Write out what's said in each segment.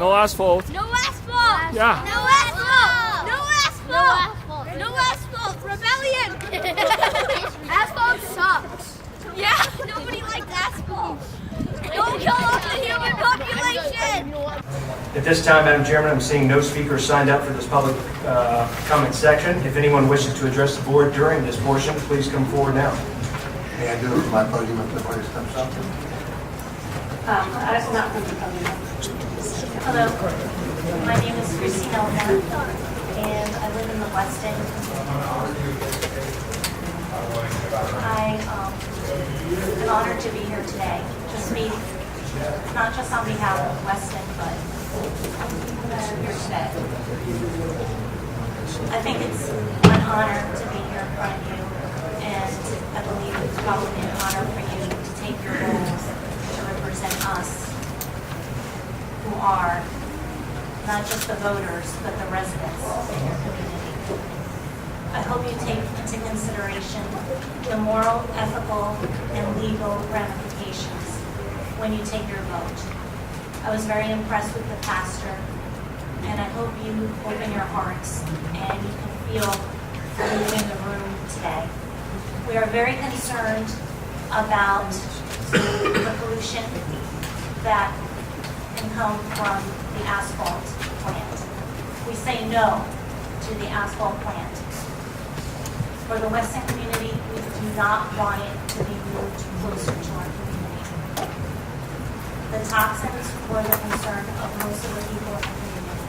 No asphalt. No asphalt. Yeah. No asphalt. No asphalt. No asphalt. Rebellion. Asphalt sucks. Yeah. Nobody likes asphalt. Don't kill off the human population. At this time, Madam Chairman, I'm seeing no speakers signed up for this public comment section. If anyone wishes to address the board during this portion, please come forward now. May I do it from my podium if the board steps up? Not from the podium. Hello, my name is Christine Elmer, and I live in the West End. I'm honored to be here today to speak, not just on behalf of West End, but here today. I think it's an honor to be here in front of you, and I believe it's probably an honor for you to take your roles to represent us, who are not just the voters, but the residents in your community. I hope you take into consideration the moral, ethical, and legal ramifications when you take your vote. I was very impressed with the pastor, and I hope you open your hearts and you can feel leaving the room today. We are very concerned about the pollution that can come from the asphalt plant. We say no to the asphalt plant. For the Western community, we do not want it to be moved closer to our community. The toxins were the concern of most of the people in the community.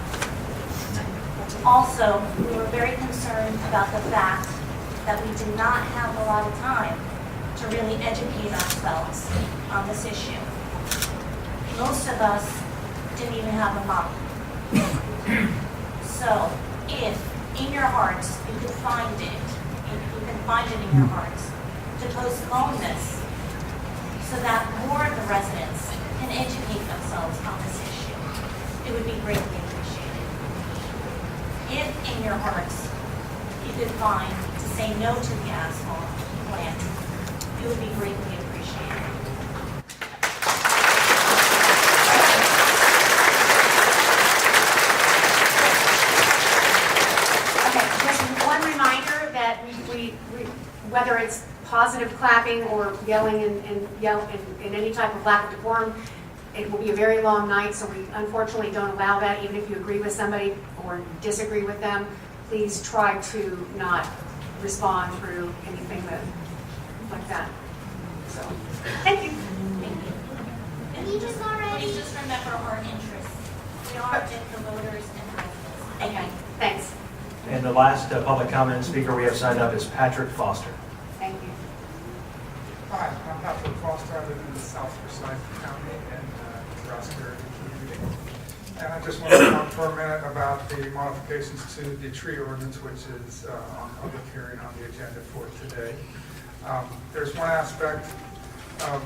Also, we were very concerned about the fact that we did not have a lot of time to really educate ourselves on this issue. Most of us didn't even have a mom. So, if in your hearts you could find it, in your hearts to postpone this so that more of the residents can educate themselves on this issue, it would be greatly appreciated. If in your hearts you could find to say no to the asphalt plant, it would be greatly appreciated. Okay, just one reminder that we whether it's positive clapping or yelling in any type of lack of decorum, it will be a very long night, so we unfortunately don't allow that. Even if you agree with somebody or disagree with them, please try to not respond through anything like that. So, thank you. Thank you. And please just remember our interests. We are the voters and residents. Okay, thanks. And the last public comment speaker we have signed up is Patrick Foster. Thank you. Hi, I'm Asphalt Plant-Forsyth. I live in the South Forsyth County and Nebraska community. And I just want to talk for a minute about the modifications to the tree ordinance, which is on public hearing on the agenda for today. There's one aspect of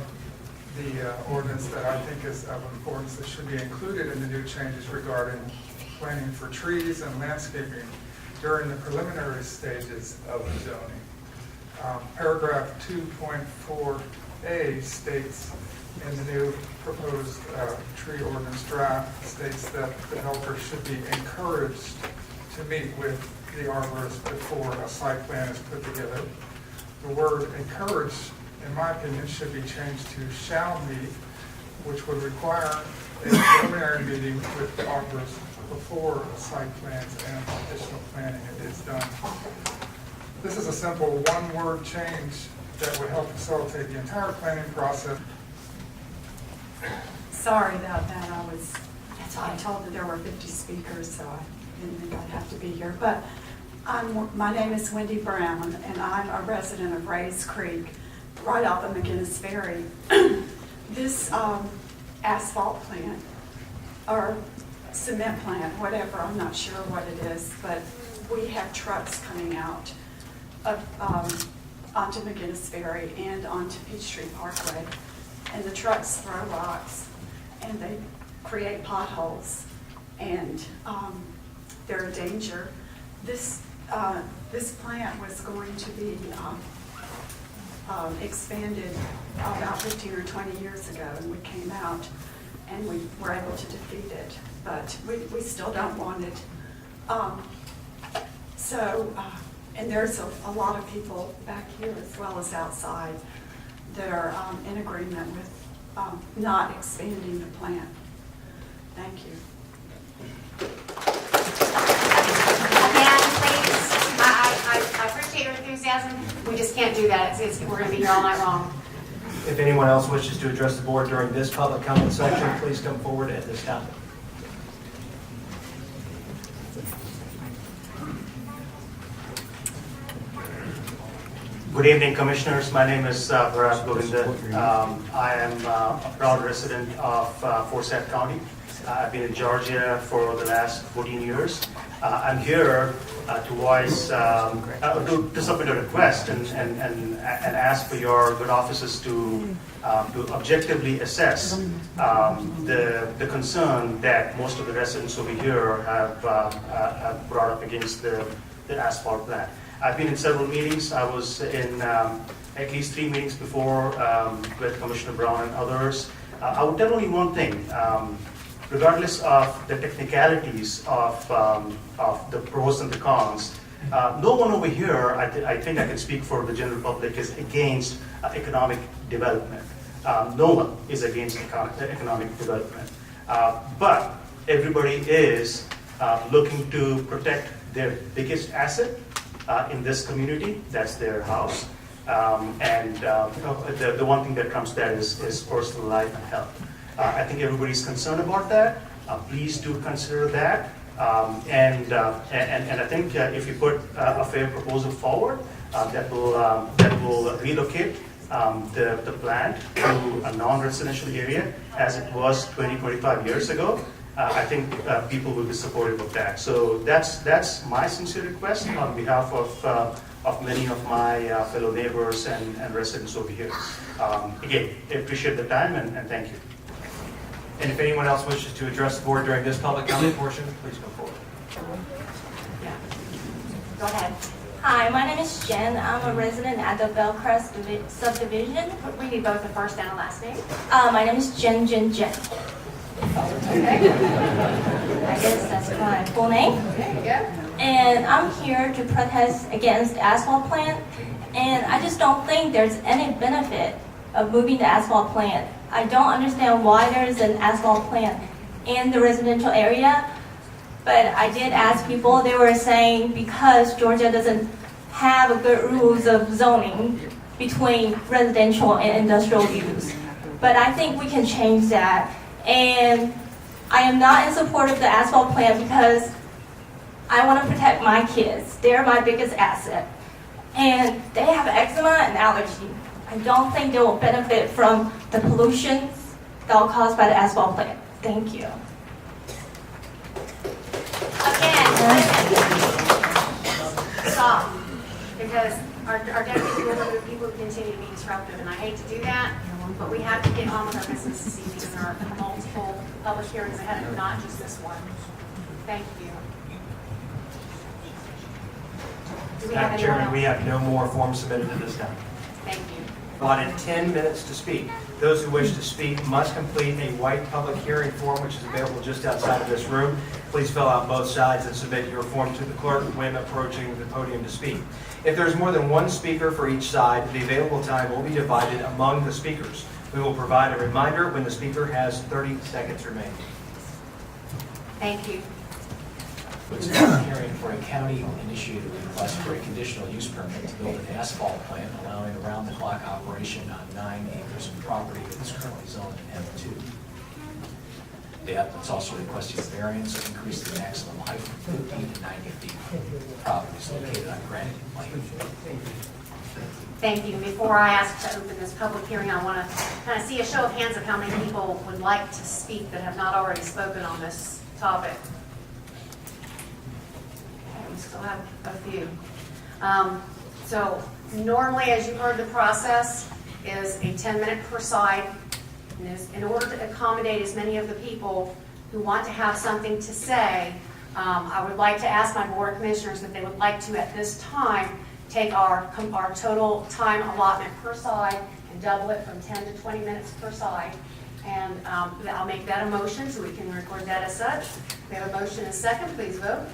the ordinance that I think is of importance that should be included in the new changes regarding planting for trees and landscaping during the preliminary stages of the zoning. Paragraph 2.4a states in the new proposed tree ordinance draft states that developers should be encouraged to meet with the arborist before a site plan is put together. The word encourage, in my opinion, should be changed to shall meet, which would require a preliminary meeting with the arborist before site plans and additional planning is done. This is a simple one-word change that would help facilitate the entire planning process. Sorry about that. I told that there were 50 speakers, so I didn't think I'd have to be here. But my name is Wendy Brown, and I'm a resident of Rays Creek, right off of McGinnis Ferry. This asphalt plant, or cement plant, whatever, I'm not sure what it is, but we have trucks coming out onto McGinnis Ferry and onto Peachtree Parkway. And the trucks throw rocks and they create potholes, and they're a danger. This plant was going to be expanded about 15 or 20 years ago, and we came out and we were able to defeat it. but we still don't want it. And there's a lot of people back here as well as outside that are in agreement with not expanding the plant. Thank you. Again, please, I appreciate your enthusiasm. We just can't do that. We're going to be here all night long. If anyone else wishes to address the board during this public comment section, please come forward at this time. Good evening, Commissioners. My name is Bharat Govinda. I am a proud resident of Forsyth County. I've been in Georgia for the last 14 years. I'm here to voice, to submit a request and ask for your good offices to objectively assess the concern that most of the residents over here have brought up against the asphalt plant. I've been in several meetings. I was in at least 3 meetings before with Commissioner Brown and others. I would tell only one thing. Regardless of the technicalities of the pros and the cons, no one over here, I think I can speak for the general public, is against economic development. No one is against economic development. But everybody is looking to protect their biggest asset in this community, that's their house. The one thing that comes to that is personal life and health. I think everybody's concerned about that. Please do consider that. And I think if you put a fair proposal forward that will relocate the plant to a non-residential area as it was 20-25 years ago, I think people will be supportive of that. So that's my sincere request on behalf of many of my fellow neighbors and residents over here. Again, I appreciate the time and thank you. And if anyone else wishes to address the board during this public comment portion, please come forward. Go ahead. Hi, my name is Jen. I'm a resident at the Bellcrest subdivision. We need both the first and the last name. My name is Jen. Okay. I guess that's my full name. There you go. And I'm here to protest against the asphalt plant. And I just don't think there's any benefit of moving the asphalt plant. I don't understand why there's an asphalt plant in the residential area. But I did ask people, they were saying because Georgia doesn't have a good rules of zoning between residential and industrial use. But I think we can change that. And I am not in support of the asphalt plant because I want to protect my kids. They're my biggest asset. And they have eczema and allergy. I don't think they will benefit from the pollution that will caused by the asphalt plant. Thank you. Again, stop, because our deputy will remove people who continue to be disruptive, and I hate to do that, but we have to get on with our business this evening, because there are multiple public hearings ahead, and not just this one. Thank you. Do we have Madam anyone Chairman, else? we have no more forms submitted at this time. Thank you. Allotted 10 minutes to speak. Those who wish to speak must complete a white public hearing form, which is available just outside of this room. Please fill out both sides and submit your form to the clerk when approaching the podium to speak. If there's more than one speaker for each side, the available time will be divided among the speakers. We will provide a reminder when the speaker has 30 seconds remaining. Thank you. It's a public hearing for a county-initiated request for a conditional use permit to build an asphalt plant allowing around-the-clock operation on 9 acres of property that is currently zoned M2. The applicant's also requesting a variance to increase the maximum height from 50 to 90 feet. The property is located on Granite Lane. Thank you. Before I ask to open this public hearing, I want to kind of see a show of hands of how many people would like to speak that have not already spoken on this topic. We still have a few. So normally, as you heard, the process is a 10-minute per side. And in order to accommodate as many of the people who want to have something to say, I would like to ask my board of commissioners if they would like to, at this time, take our total time allotment per side and double it from 10 to 20 minutes per side. And I'll make that a motion so we can record that as such. We have a motion and a second, please vote.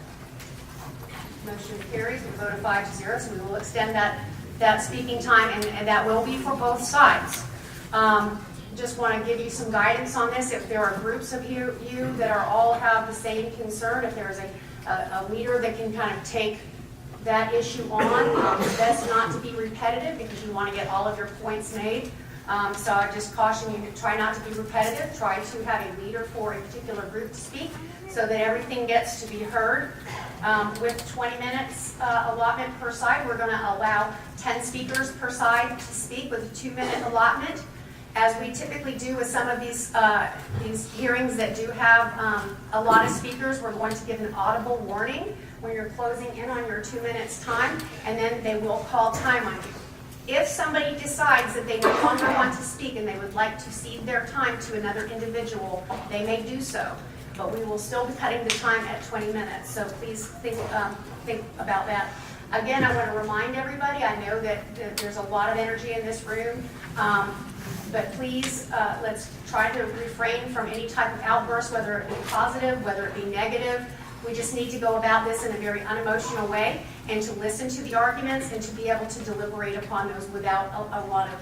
Motion carries, we vote 5-0, so we will extend that speaking time, and that will be for both sides. Just want to give you some guidance on this. If there are groups of you that are all have the same concern, if there's a leader that can kind of take that issue on, it's best not to be repetitive because you want to get all of your points made. So I just caution you to try not to be repetitive. Try to have a leader for a particular group to speak so that everything gets to be heard. With 20 minutes allotment per side, we're going to allow 10 speakers per side to speak with a 2-minute allotment. As we typically do with some of these hearings that do have a lot of speakers, we're going to give an audible warning when you're closing in on your 2 minutes time, and then they will call time on you. If somebody decides that they no longer want to speak and they would like to cede their time to another individual, they may do so. But we will still be cutting the time at 20 minutes, so please think about that. Again, I want to remind everybody, I know that there's a lot of energy in this room, but please, let's try to refrain from any type of outburst, whether it be positive, whether it be negative. We just need to go about this in a very unemotional way and to listen to the arguments and to be able to deliberate upon those without a lot of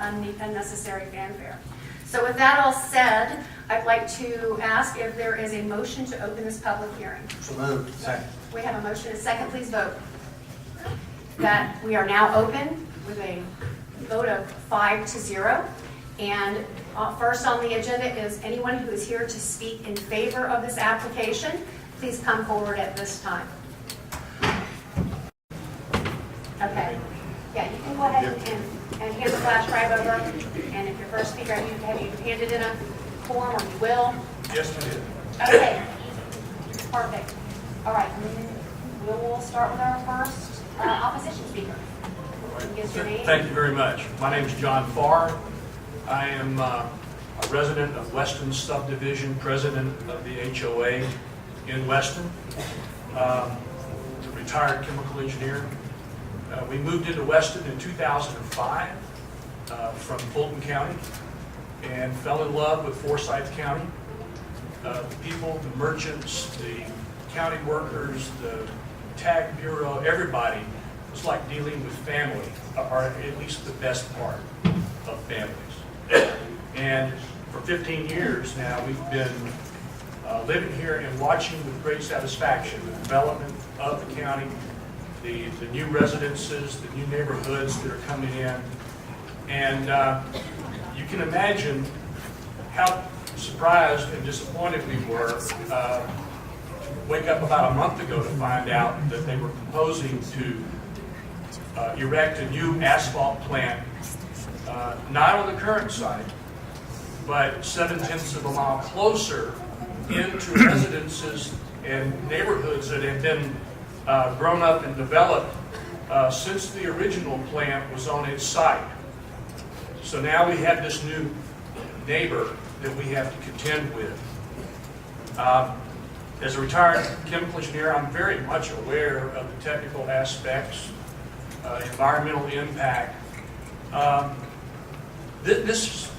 unnecessary fanfare. So with that all said, I'd like to ask if there is a motion to open this public hearing. So moved. Second. We have a motion and a second. Please vote. That we are now open with a vote of 5-0. And first on the agenda is anyone who is here to speak in favor of this application. Please come forward at this time. Okay. Yeah, you can go ahead and hand the flash drive over. And if your first speaker, have you handed in a form, or you will? Yes, I did. Okay. Perfect. All right. We'll start with our first opposition speaker. Give your name. Thank you very much. My name is John Farr. I am a resident of Weston Subdivision, president of the HOA in Weston, retired chemical engineer. We moved into Weston in 2005 from Fulton County and fell in love with Forsyth County. The people, the merchants, the county workers, the tag bureau, everybody was like dealing with family, or at least the best part of families. And for 15 years now, we've been living here and watching with great satisfaction the development of the county, the new residences, the new neighborhoods that are coming in. And you can imagine how surprised and disappointed we were to wake up about a month ago to find out that they were proposing to erect a new asphalt plant, not on the current site, but 0.7 of a mile closer into residences and neighborhoods that have been grown up and developed since the original plant was on its site. So now we have this new neighbor that we have to contend with. As a retired chemical engineer, I'm very much aware of the technical aspects, environmental impact. This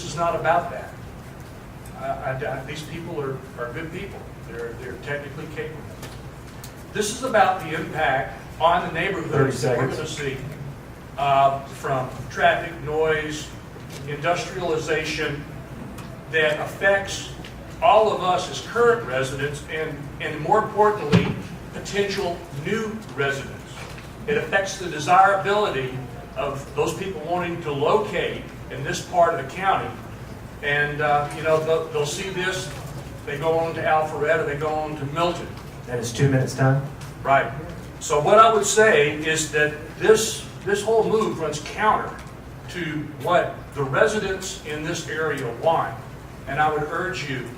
is not about that. These people are good people. They're technically capable. This is about the impact on the neighborhoods that we're going to see from traffic, noise, industrialization that affects all of us as current residents and more importantly, potential new residents. It affects the desirability of those people wanting to locate in this part of the county. And, they'll see this, they go on to Alpharetta, they go on to Milton. That is 2 minutes time. Right. So what I would say is that this whole move runs counter to what the residents in this area want. And I would urge you,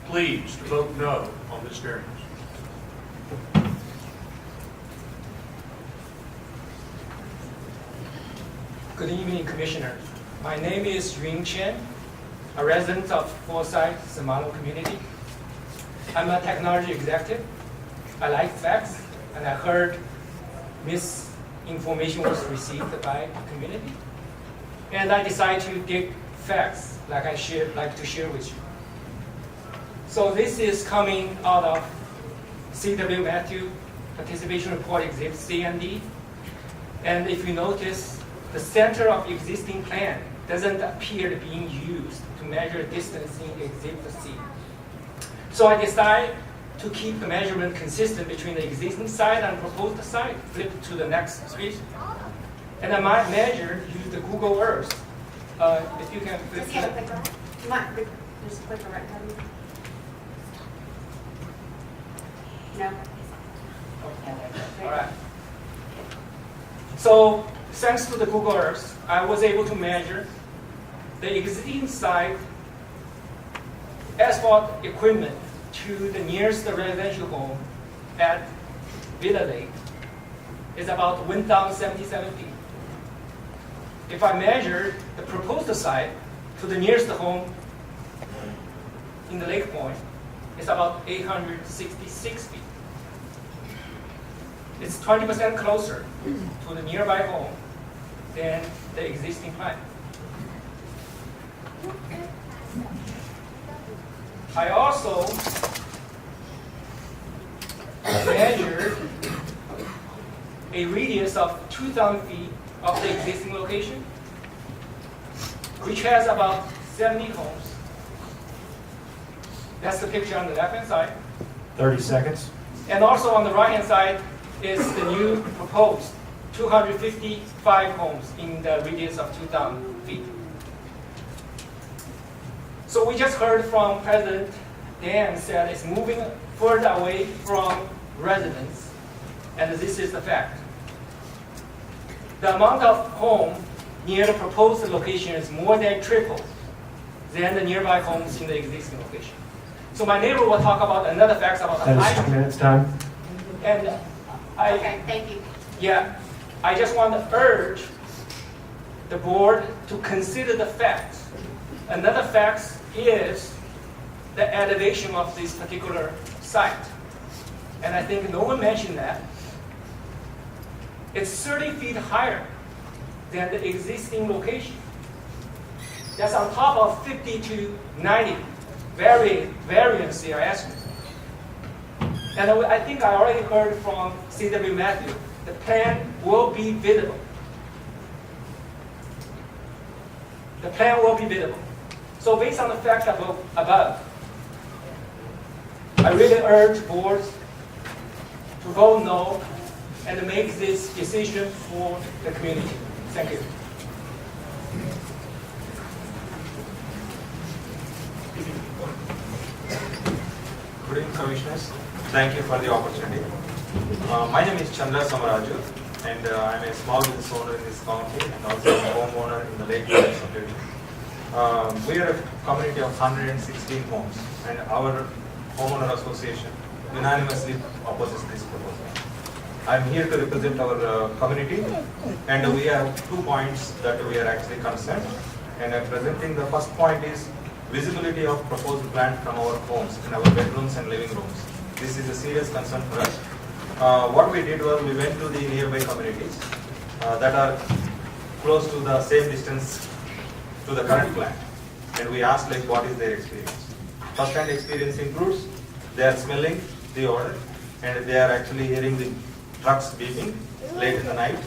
please, to vote no on this variance. Good evening, Commissioners. My name is Yun Chen, a resident of Forsyth, Samalo community. I'm a technology executive. I like facts, and I heard misinformation was received by the community. And I decided to dig facts like like to share with you. So this is coming out of C.W. Matthew Participation Report Exhibit C and D. And if you notice, the center of existing plan doesn't appear to be used to measure distance in Exhibit C. So I decided to keep the measurement consistent between the existing site and proposed site. Flip to the next page. And I might measure use the Google Earth. If you can flip Does he have a to clicker? You might, there's a clicker right there. No? All right. So thanks to the Google Earth, I was able to measure the existing site asphalt equipment to the nearest residential home at Villa Lake is about 1,077 feet. If I measure the proposed site to the nearest home in the Lake Point, it's about 866 feet. It's 20% closer to the nearby home than the existing plant. I also measured a radius of 2,000 feet of the existing location, which has about 70 homes. That's the picture on the left-hand side. 30 seconds. And also on the right-hand side is the new proposed 255 homes in the radius of 2,000 feet. So we just heard from President Dan said it's moving further away from residents, and this is the fact. The amount of home near the proposed location is more than triple than the nearby homes in the existing location. So my neighbor will talk about another facts about the height. 10 minutes time. And Okay, thank you. yeah, I just want to urge the board to consider the facts. Another fact is the elevation of this particular site. And I think no one mentioned that. It's 30 feet higher than the existing location. That's on top of 50 to 90 variance they are asking. And I think I already heard from C.W. Matthew, the plan will be biddable. The plan will be biddable. So based on the facts above, I really urge boards to vote no and to make this decision for the community. Thank you. Good evening, Commissioners. Thank you for the opportunity. My name is Chandra Samaraju, and I'm a small business owner in this county and also a homeowner in the Lake Point subdivision. We are a community of 116 homes, and our homeowner association unanimously opposes this proposal. I'm here to represent our community, and we have 2 points that we are actually concerned. And I'm presenting the first point is visibility of proposed plant from our homes in our bedrooms and living rooms. This is a serious concern for us. What we did was we went to the nearby communities that are close to the same distance to the current plant, and we asked like what is their experience. First-hand experience includes they are smelling the odor and they are actually hearing the trucks beeping late in the night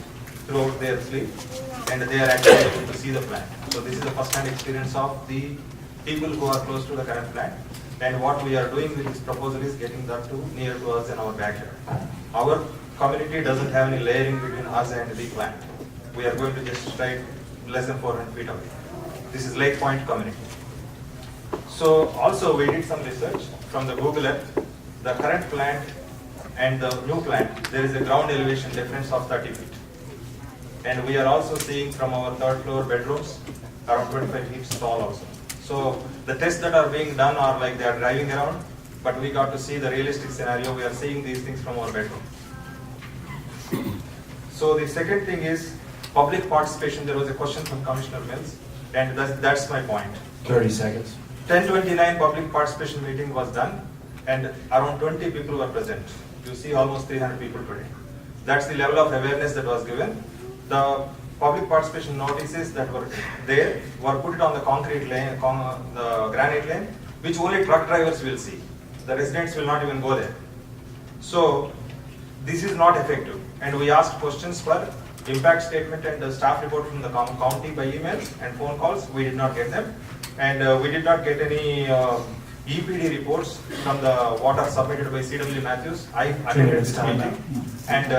throughout their sleep, and they are actually able to see the plant. So this is the first-hand experience of the people who are close to the current plant. And what we are doing with this proposal is getting that to near to us in our backyard. Our community doesn't have any layering between us and the plant. We are going to just straight less than 400 feet away. This is Lake Point community. So also we did some research from the Google Earth. The current plant and the new plant, there is a ground elevation difference of 30 feet. And we are also seeing from our 3rd floor bedrooms around 25 feet tall also. So the tests that are being done are like they are driving around, but we got to see the realistic scenario. We are seeing these things from our bedroom. So the second thing is public participation. There was a question from Commissioner Mills, and that's my point. 30 seconds. 1029 public participation meeting was done, and around 20 people were present. You see almost 300 people today. That's the level of awareness that was given. The public participation notices that were there were put on the concrete lane, the granite lane, which only truck drivers will see. The residents will not even go there. So this is not effective. And we asked questions for impact statement and the staff report from the county by emails and phone calls. We did not get them. And we did not get any EPD reports from the water submitted by CW Matthews. I attended this meeting, and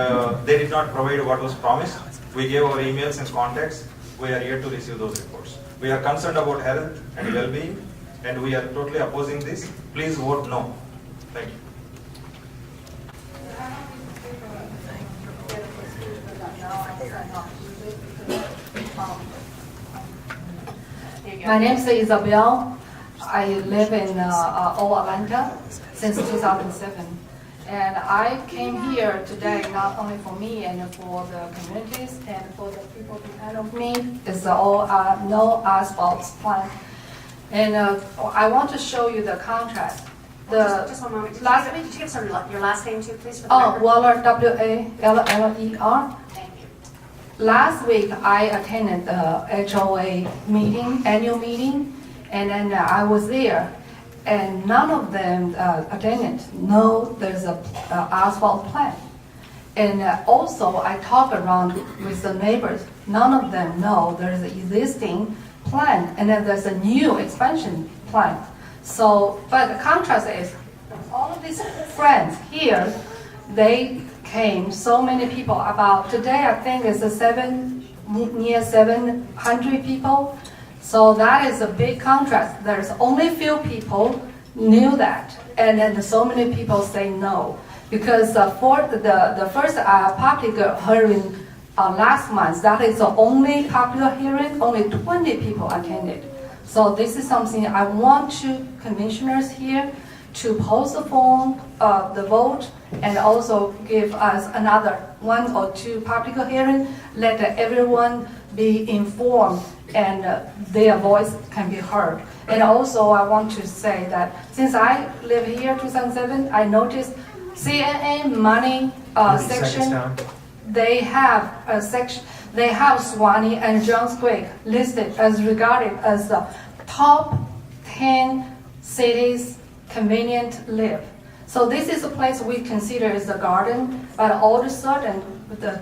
they did not provide what was promised. We gave our emails and contacts. We are yet to receive those reports. We are concerned about health and well-being, and we are totally opposing this. Please vote no. Thank you. My name is Isabel. I live in Old Atlanta since 2007. And I came here today not only for me and for the communities and for the people behind of me. It's all no asphalt plant. And I want to show you the contract. Just one moment. Did you give us your last name too, please? For the Oh, record? Waller, W-A-L-L-E-R. Thank you. Last week, I attended the HOA meeting, annual meeting, and then I was there, and none of them attended. No, there's a asphalt plant. And also, I talked around with the neighbors. None of them know there's an existing plant, and then there's a new expansion plant. So, but the contrast is, all of these friends here, they came, so many people, about today I think it's near 700 people. So that is a big contrast. There's only few people knew that, and then so many people say no. Because for the first public hearing last month, that is the only popular hearing, only 20 people attended. So this is something I want to commissioners here to postpone the vote and also give us another 1 or 2 public hearing, let everyone be informed and their voice can be heard. And also I want to say that since I live here 2007, I noticed CNN money section, they have a section, they have Suwannee and Johns Creek listed as regarded as the top 10 cities convenient live. So this is a place we consider as a garden, but all of a sudden,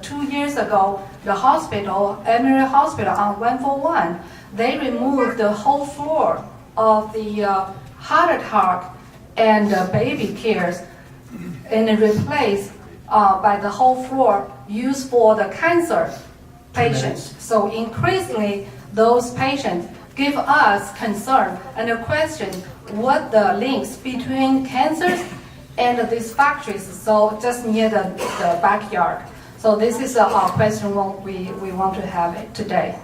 2 years ago, the hospital, Emory Hospital on 141, they removed the whole floor of the heart attack and baby cares and replaced by the whole floor used for the cancer patients. So increasingly, those patients give us concern and a question what the links between cancers and these factories, so just near the backyard. So this is a question we want to have it today.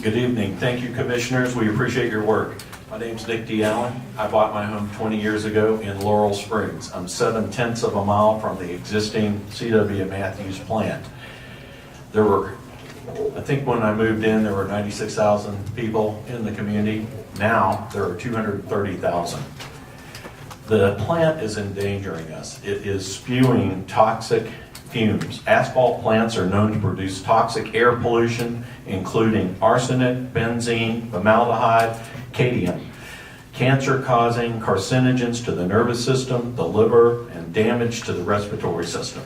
Good evening. Thank you, commissioners. We appreciate your work. My name's Nick D. Allen. I bought my home 20 years ago in Laurel Springs. I'm 7/10 of a mile from the existing CW Matthews plant. There were, I think when I moved in, there were 96,000 people in the community. Now, there are 230,000. The plant is endangering us. It is spewing toxic fumes. Asphalt plants are known to produce toxic air pollution, including arsenic, benzene, formaldehyde, cadmium, cancer-causing carcinogens to the nervous system, the liver, and damage to the respiratory system.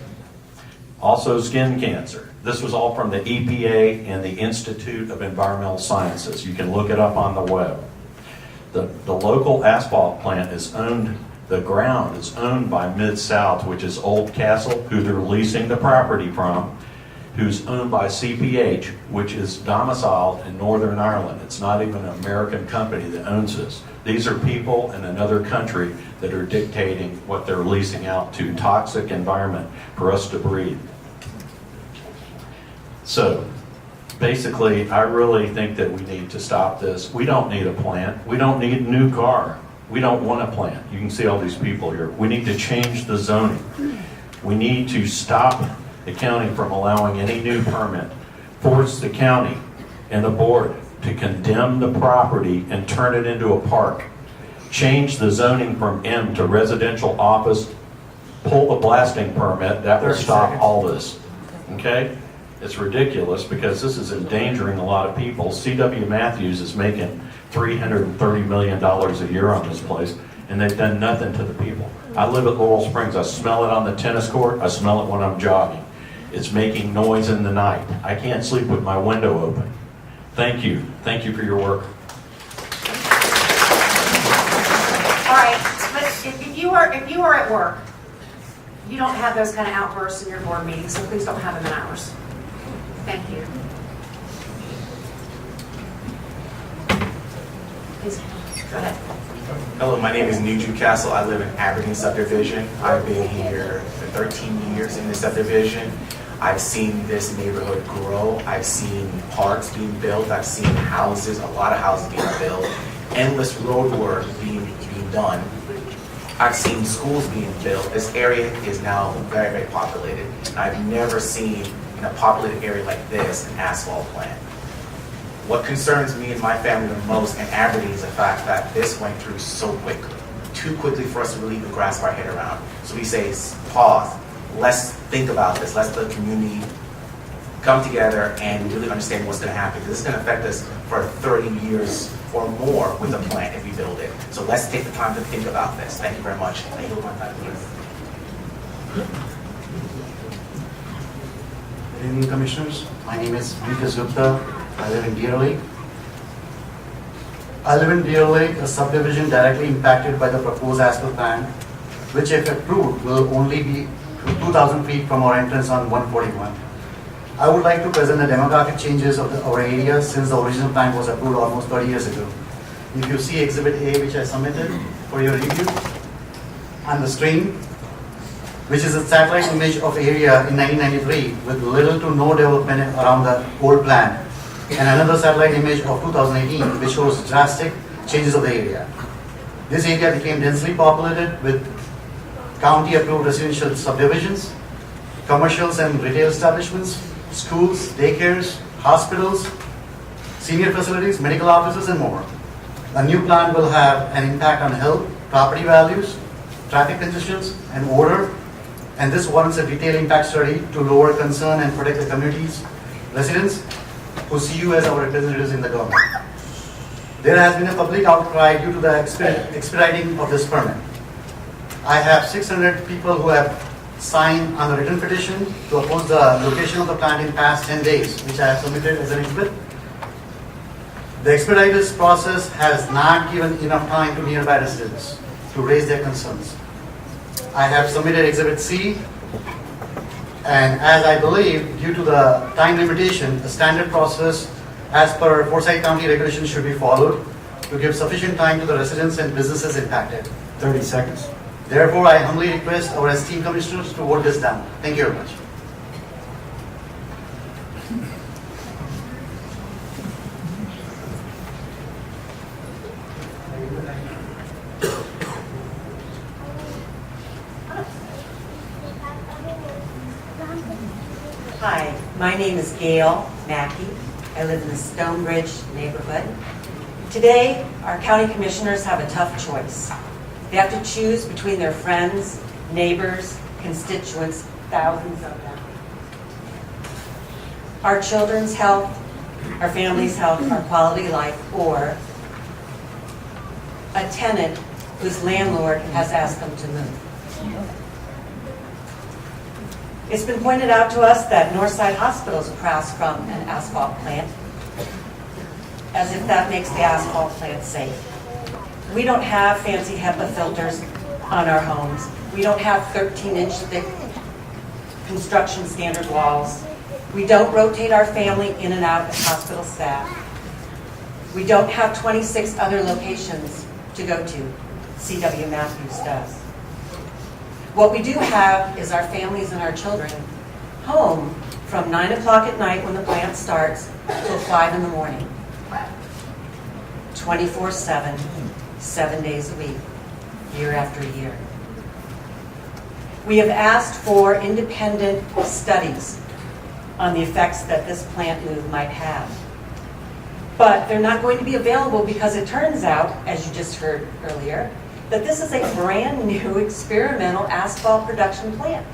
Also skin cancer. This was all from the EPA and the Institute of Environmental Sciences. You can look it up on the web. The local asphalt plant is owned, the ground is owned by Mid-South, which is Old Castle, who they're leasing the property from, who's owned by CPH, which is domiciled in Northern Ireland. It's not even an American company that owns this. These are people in another country that are dictating what they're leasing out to, toxic environment for us to breathe. So, basically, I really think that we need to stop this. We don't need a plant. We don't need a new car. We don't want a plant. You can see all these people here. We need to change the zoning. We need to stop the county from allowing any new permit, force the county and the board to condemn the property and turn it into a park, change the zoning from M to residential office pull the blasting permit, that will 30 stop seconds. all this, okay? It's ridiculous because this is endangering a lot of people. C.W. Matthews is making $330 million a year on this place, and they've done nothing to the people. I live at Laurel Springs. I smell it on the tennis court. I smell it when I'm jogging. It's making noise in the night. I can't sleep with my window open. Thank you. Thank you for your work. All right, but if you are at work, you don't have those kind of outbursts in your board meetings, so please don't have them in ours. Thank you. Please, go ahead. Hello, my name is Nuju Castle. I live in Aberdeen subdivision. I've been here for 13 years in this subdivision. I've seen this neighborhood grow. I've seen parks being built. I've seen houses, a lot of houses being built, endless road work being done. I've seen schools being built. This area is now very, very populated. I've never seen in a populated area like this an asphalt plant. What concerns me and my family the most in Aberdeen is the fact that this went through so quickly, too quickly for us to really even grasp our head around. So we say, pause, let's think about this, let's the community come together and really understand what's going to happen. This is going to affect us for 30 years or more with the plant if we build it. So let's take the time to think about this. Thank you very much. I yield my time, please. Good evening, Commissioners. My name is Vikas Gupta. I live in Deer Lake. I live in Deer Lake, a subdivision directly impacted by the proposed asphalt plant, which if approved will only be 2,000 feet from our entrance on 141. I would like to present the demographic changes of our area since the original plan was approved almost 30 years ago. If you see Exhibit A, which I submitted for your review, and the stream, which is a satellite image of area in 1993 with little to no development around the old plan, and another satellite image of 2018 which shows drastic changes of the area. This area became densely populated with county-approved residential subdivisions, commercials and retail establishments, schools, daycares, hospitals, senior facilities, medical offices, and more. A new plan will have an impact on health, property values, traffic congestions, and odor, and this warrants a detailed impact study to lower concern and protect the communities, residents who see you as our representatives in the government. There has been a public outcry due to the expediting of this permit. I have 600 people who have signed on a written petition to oppose the location of the plant in past 10 days, which I have submitted as an exhibit. The expedited process has not given enough time to nearby residents to raise their concerns. I have submitted Exhibit C, and as I believe, due to the time limitation, the standard process as per Forsyth County regulations should be followed to give sufficient time to the residents and businesses impacted. 30 seconds. Therefore, I humbly request our esteemed commissioners to vote this down. Thank you very much. Hi, my name is Gail Mackey. I live in the Stonebridge neighborhood. Today, our county commissioners have a tough choice. They have to choose between their friends, neighbors, constituents, thousands of them. Our children's health, our family's health, our quality of life, or a tenant whose landlord has asked them to move. It's been pointed out to us that Northside Hospital is across from an asphalt plant, as if that makes the asphalt plant safe. We don't have fancy HEPA filters on our homes. We don't have 13-inch thick construction standard walls. We don't rotate our family in and out as hospital staff. We don't have 26 other locations to go to. C.W. Matthews does. What we do have is our families and our children home from 9 o'clock at night when the plant starts till 5 in the morning. 24/7, 7 days a week, year after year. We have asked for independent studies on the effects that this plant move might have. But they're not going to be available because it turns out, as you just heard earlier, that this is a brand-new experimental asphalt production plant.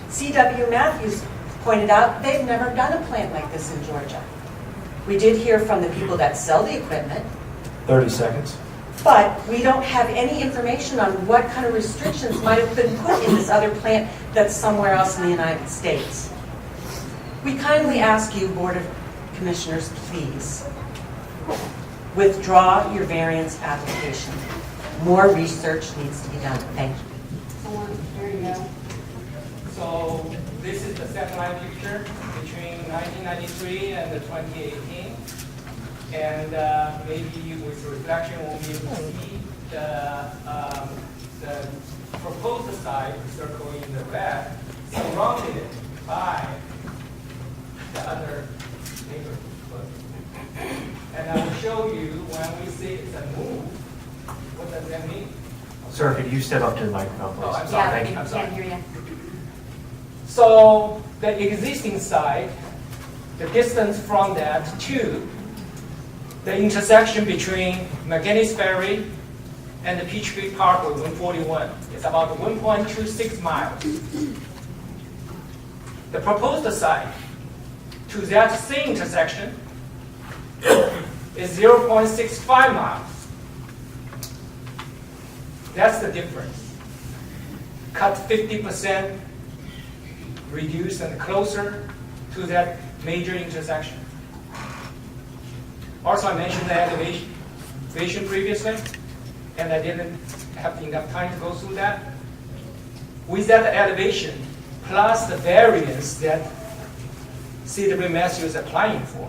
C.W. Matthews pointed out they've never done a plant like this in Georgia. We did hear from the people that sell the equipment, 30 seconds. but we don't have any information on what kind of restrictions might have been put in this other plant that's somewhere else in the United States. We kindly ask you, Board of Commissioners, please withdraw your variance application. More research needs to be done. Thank you. There you go. So this is the satellite picture between 1993 and the 2018. And maybe with reflection, we'll be able to see the proposed site circle in the red, surrounded by the other neighborhood. And I will show you when we say it's a move, what does that mean? Sir, could you step up to the microphone, please? Oh, I'm sorry. Yeah, Thank you. I'm sorry. can't hear you. So the existing site, the distance from that to the intersection between McGinnis Ferry and the Peachtree Parkway 141 is about 1.26 miles. The proposed site to that same intersection is 0.65 miles. That's the difference. Cut 50%, reduce and closer to that major intersection. Also, I mentioned the elevation previously, and I didn't have enough time to go through that. With that elevation, plus the variance that C.W. Matthews is applying for,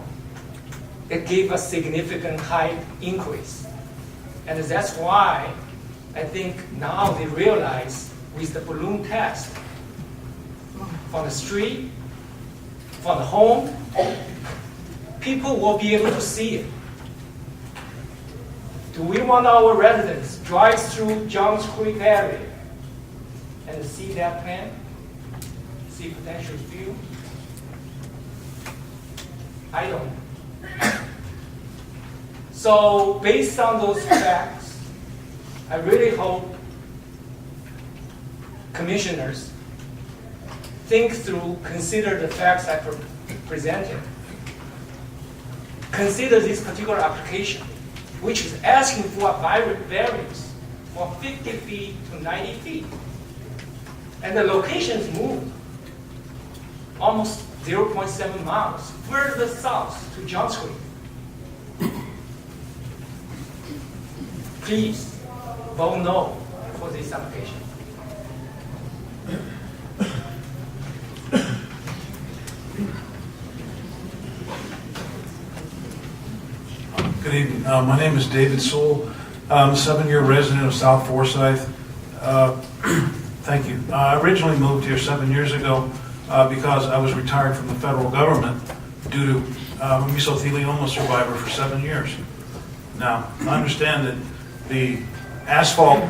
it gave a significant height increase. And that's why I think now they realize with the balloon test, from the street, from the home, people will be able to see it. Do we want our residents drive through Johns Creek area and see that plant, see potential view? I don't. So based on those facts, I really hope commissioners think through, consider the facts I presented. Consider this particular application, which is asking for a variance from 50 feet to 90 feet. And the locations moved almost 0.7 miles further south to Johns Creek. Please vote no for this application. Good evening. My name is David Sewell. I'm a 7-year resident of South Forsyth. Thank you. I originally moved here 7 years ago because I was retired from the federal government due to a mesothelioma survivor for 7 years. Now, I understand that the asphalt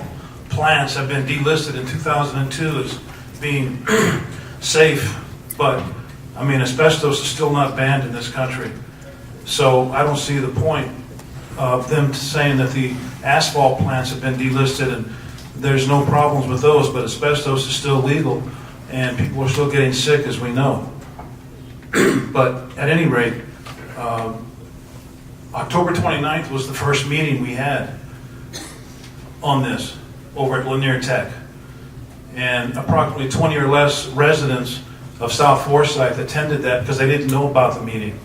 plants have been delisted in 2002 as being safe, but I mean, asbestos is still not banned in this country. So I don't see the point of them saying that the asphalt plants have been delisted and there's no problems with those, but asbestos is still legal and people are still getting sick, as we know. But at any rate, October 29th was the first meeting we had on this over at Lanier Tech. And approximately 20 or less residents of South Forsyth attended that because they didn't know about the meeting.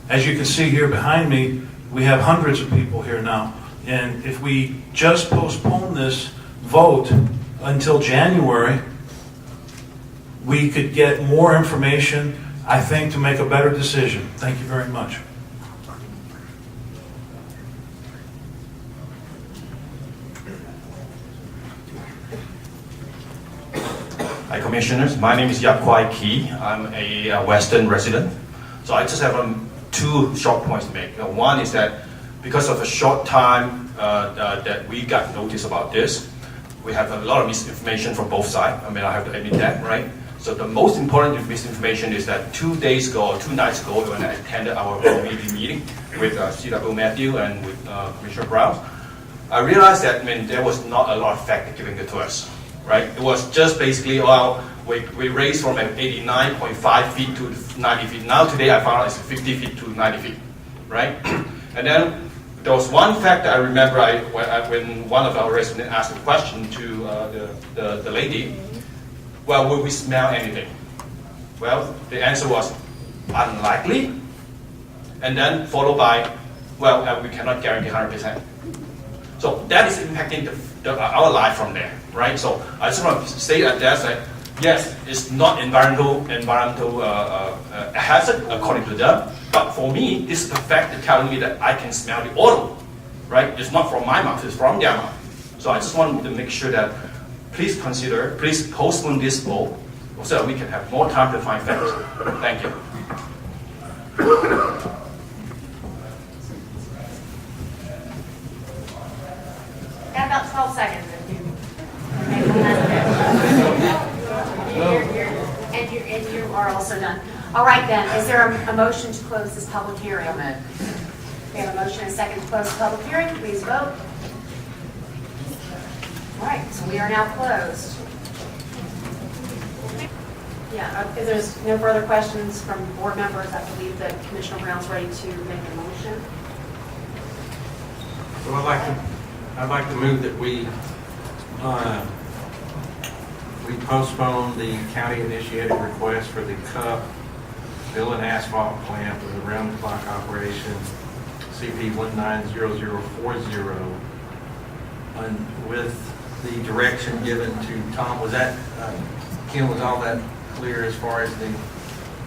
As you can see here behind me, we have hundreds of people here now. And if we just postpone this vote until January, we could get more information, I think, to make a better decision. Thank you very much. Hi, Commissioners. My name is Yap Kwai Ki. I'm a Western resident. So I just have two short points to make. One is that because of the short time that we got notice about this, we have a lot of misinformation from both sides. I mean, I have to admit that, right? So the most important misinformation is that 2 days ago, or 2 nights ago, when I attended our committee meeting with C.W. Matthew and with Commissioner Brown, I realized that there was not a lot of factor given to us, right? It was just basically, well, we raised from 89.5 feet to 90 feet. Now today I found out it's 50 feet to 90 feet, right? And then there was one fact that I remember when one of our residents asked a question to the lady, well, will we smell anything? Well, the answer was unlikely, and then followed by, well, we cannot guarantee 100%. So that is impacting our life from there, right? So I just want to say that yes, it's not environmental hazard according to them, but for me, this is the fact that telling me that I can smell the odor, right? It's not from my mouth, it's from their mouth. So I just want to make sure that please postpone this vote so that we can have more time to find facts. Thank you. Got about 12 seconds. And you are also done. All right then, is there a motion to close this public hearing? We have a motion and a second to close the public hearing. Please vote. All right, so we are now closed. Yeah, if there's no further questions from board members, I believe that Commissioner Brown's ready to make a motion. So I'd like to move that we postpone the county-initiated request for the CUP Bill and Asphalt Plant with a round-the-clock operation, CP 190040, and with the direction given to Tom. Was that, Kim, was all that clear as far as the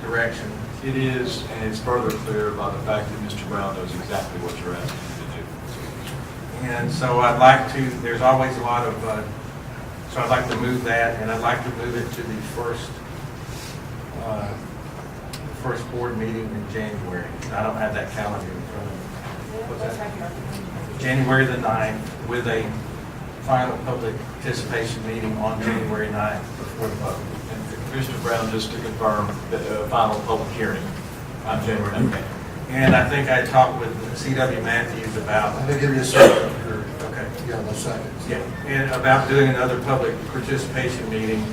direction? It is, and it's further clear by the fact that Mr. Brown knows exactly what you're asking him to do. And so I'd like to, there's always a lot of, so I'd like to move that, and I'd like to move it to the first board meeting in January. I don't have that calendar in front of me. What's that? January the 9th, with a final public participation meeting on January 9th before the vote. And Commissioner Brown, just to confirm, the final public hearing on January 9th. And I think I talked with C.W. Matthews about... Let me give you a second. Okay. Yeah, no seconds. Yeah, and about doing another public participation meeting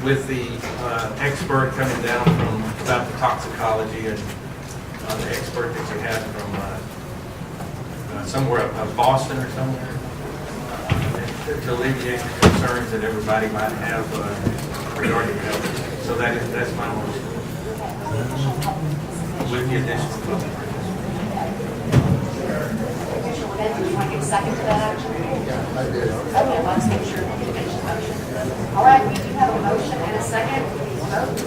with the expert coming down from about the toxicology and the expert that you had from somewhere up Boston or somewhere to alleviate the concerns that everybody might have regarding health. So that's my motion. With the additional public Do you want to give a second to that action? Yeah, I did. Okay, let's make sure we finish the motion. All right, we do have a motion and a second. Please vote.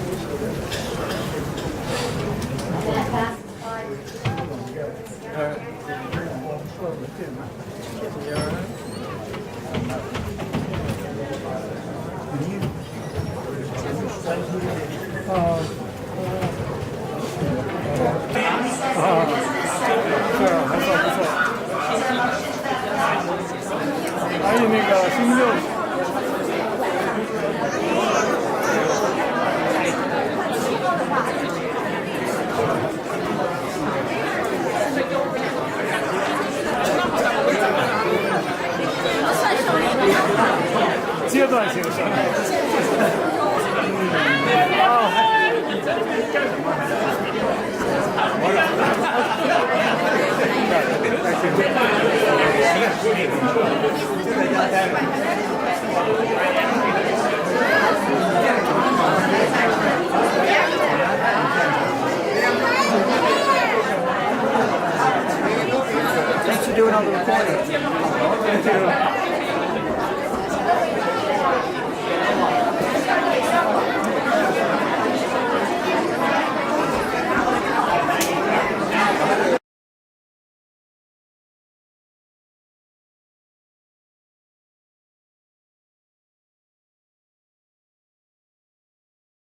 And that passes 阶段性伤害。Thanks for doing all the recording. Thank you.